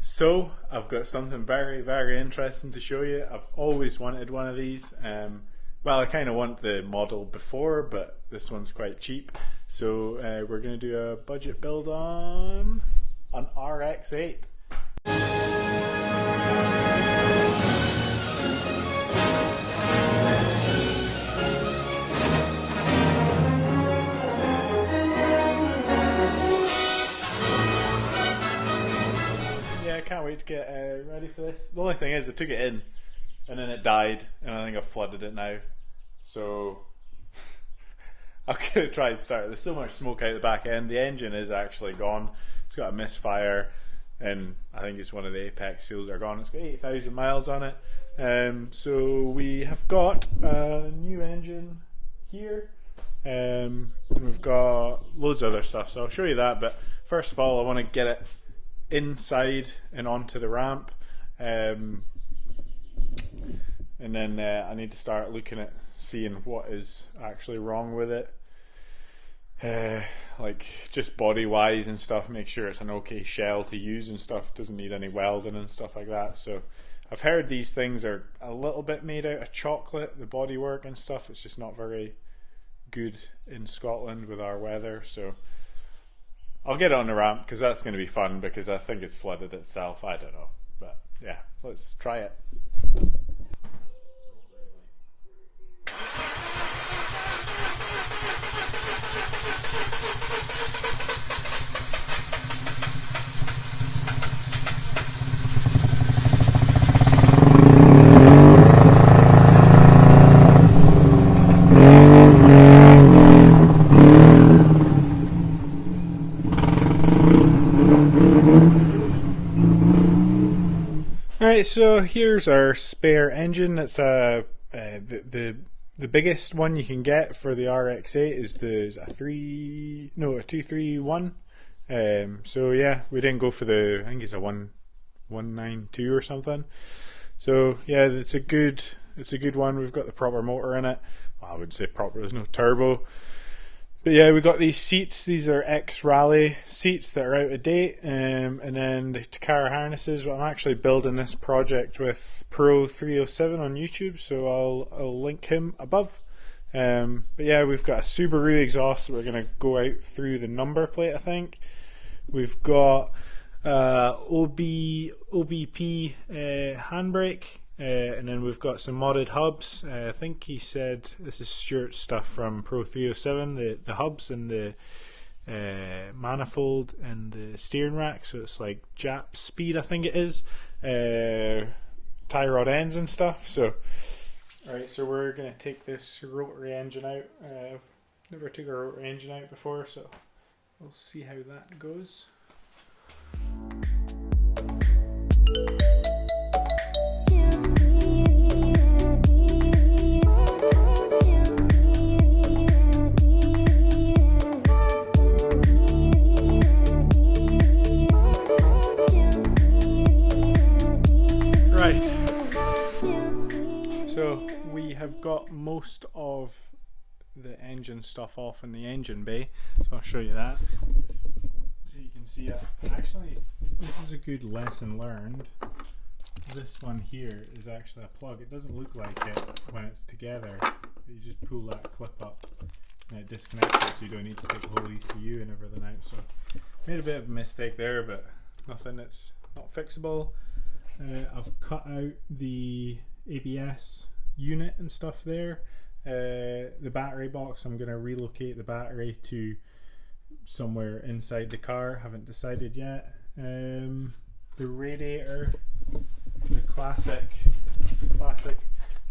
So I've got something very, very interesting to show you. I've always wanted one of these. Well, I kind of want the model before, but this one's quite cheap. So we're going to do a budget build on an Rx8. I can't wait to get ready for this. The only thing is I took it in and then it died, and I think I've flooded it now, so I'm going to try and start. There's so much smoke out the back end. The engine is actually gone. It's got a misfire, and I think it's one of the apex seals are gone. It's got 8,000 miles on it. So we have got a new engine here, and we've got loads of other stuff, so I'll show you that. But first of all, I want to get it inside and onto the ramp, and then I need to start looking at seeing what is actually wrong with it, like just body wise and stuff. Make sure it's an okay shell to use and stuff, doesn't need any welding and stuff like that. So I've heard these things are a little bit made out of chocolate, the bodywork and stuff. It's just not very good in Scotland with our weather, so I'll get it on the ramp because that's going to be fun, because I think it's flooded itself. I don't know, but yeah, let's try it. Alright, so here's our spare engine. It's the biggest one you can get for the Rx8 is a 231. So yeah, we didn't go for I think it's a 192 or something. So yeah, it's a good one. We've got the proper motor in it. Well, I would say proper, there's no turbo. But yeah, we got these seats. These are ex-Rally seats that are out of date, and then the Takara harnesses. Well, I'm actually building this project with Pro307 on YouTube, so I'll link him above. But yeah, we've got a Subaru exhaust that we're going to go out through the number plate, I think. We've got OBP handbrake. And then we've got some modded hubs. I think he said this is Stuart's stuff from Pro307, the hubs and the manifold and the steering rack. So it's like Jap speed, I think it is. Tie rod ends and stuff. So, alright, so we're going to take this rotary engine out. I've never took a rotary engine out before, so we'll see how that goes. So we have got most of the engine stuff off in the engine bay, so I'll show you that so you can see it. Actually, this is a good lesson learned. This one here is actually a plug. It doesn't look like it when it's together. You just pull that clip up and it disconnects it, so you don't need to take the whole ECU and everything out. So made a bit of a mistake there, but nothing that's not fixable. I've cut out the ABS unit and stuff there. The battery box, I'm going to relocate the battery to somewhere inside the car. Haven't decided yet. The radiator, the classic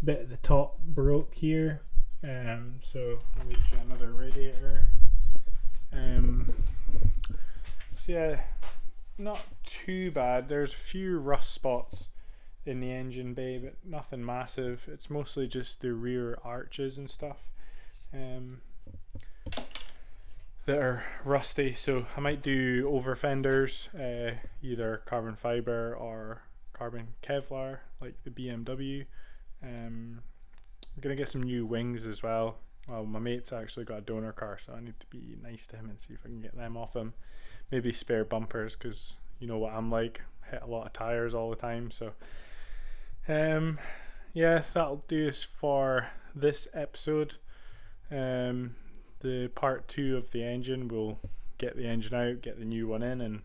bit at the top broke here. So I need to get another radiator. So yeah, not too bad. There's a few rust spots in the engine bay, but nothing massive. It's mostly just the rear arches and stuff that are rusty. So I might do over fenders, either carbon fiber or carbon Kevlar like the BMW. I'm gonna get some new wings as well. Well, my mate's actually got a donor car, so I need to be nice to him and see if I can get them off him. Maybe spare bumpers, because you know what I'm like, hit a lot of tires all the time. So yeah, that'll do us for this episode. The part 2 of the engine, we'll get the engine out, get the new one in, and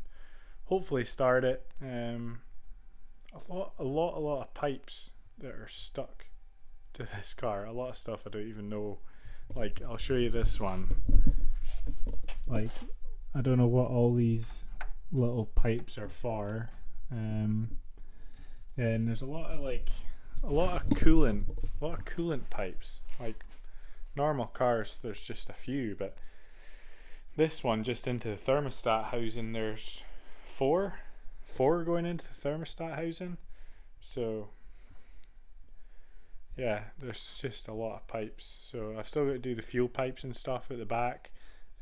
hopefully start it. A lot of pipes that are stuck to this car. A lot of stuff I don't even know. Like, I'll show you this one. Like, I don't know what all these little pipes are for. And there's a lot of coolant pipes. Like, normal cars, there's just a few, but this one, just into the thermostat housing, there's four going into the thermostat housing. So yeah, there's just a lot of pipes. So I've still got to do the fuel pipes and stuff at the back.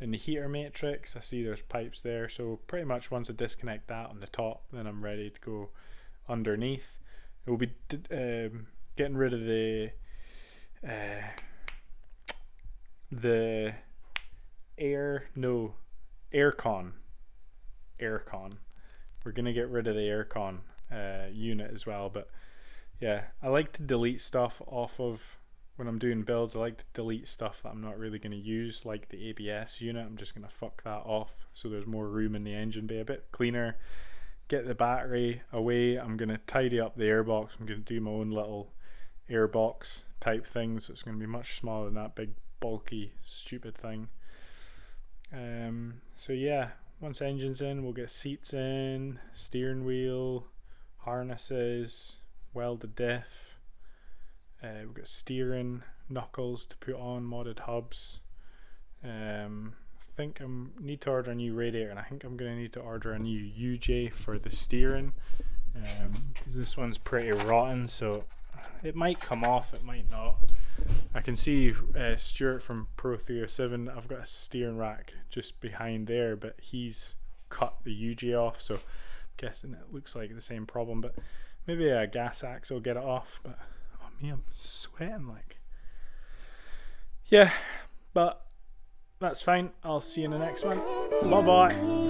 In the heater matrix, I see there's pipes there. So pretty much once I disconnect that on the top, then I'm ready to go underneath. It will be getting rid of the aircon. We're gonna get rid of the aircon unit as well. But yeah, I like to delete stuff off of when I'm doing builds. I like to delete stuff that I'm not really going to use, like the ABS unit. I'm just going to fuck that off so there's more room in the engine bay, a bit cleaner. Get the battery away. I'm going to tidy up the airbox. I'm going to do my own little airbox type thing, so it's going to be much smaller than that big bulky stupid thing. So yeah, once engine's in, we'll get seats in, steering wheel, harnesses, welded diff. We've got steering knuckles to put on, modded hubs. I think I need to order a new radiator, and I think I'm going to need to order a new UJ for the steering, because this one's pretty rotten, so it might come off, it might not. I can see Stuart from Pro 307, I've got a steering rack just behind there, but he's cut the UJ off, so I'm guessing it looks like the same problem. But maybe a gas axe will get it off. But oh me, I'm sweating like. Yeah, but that's fine. I'll see you in the next one. Bye bye.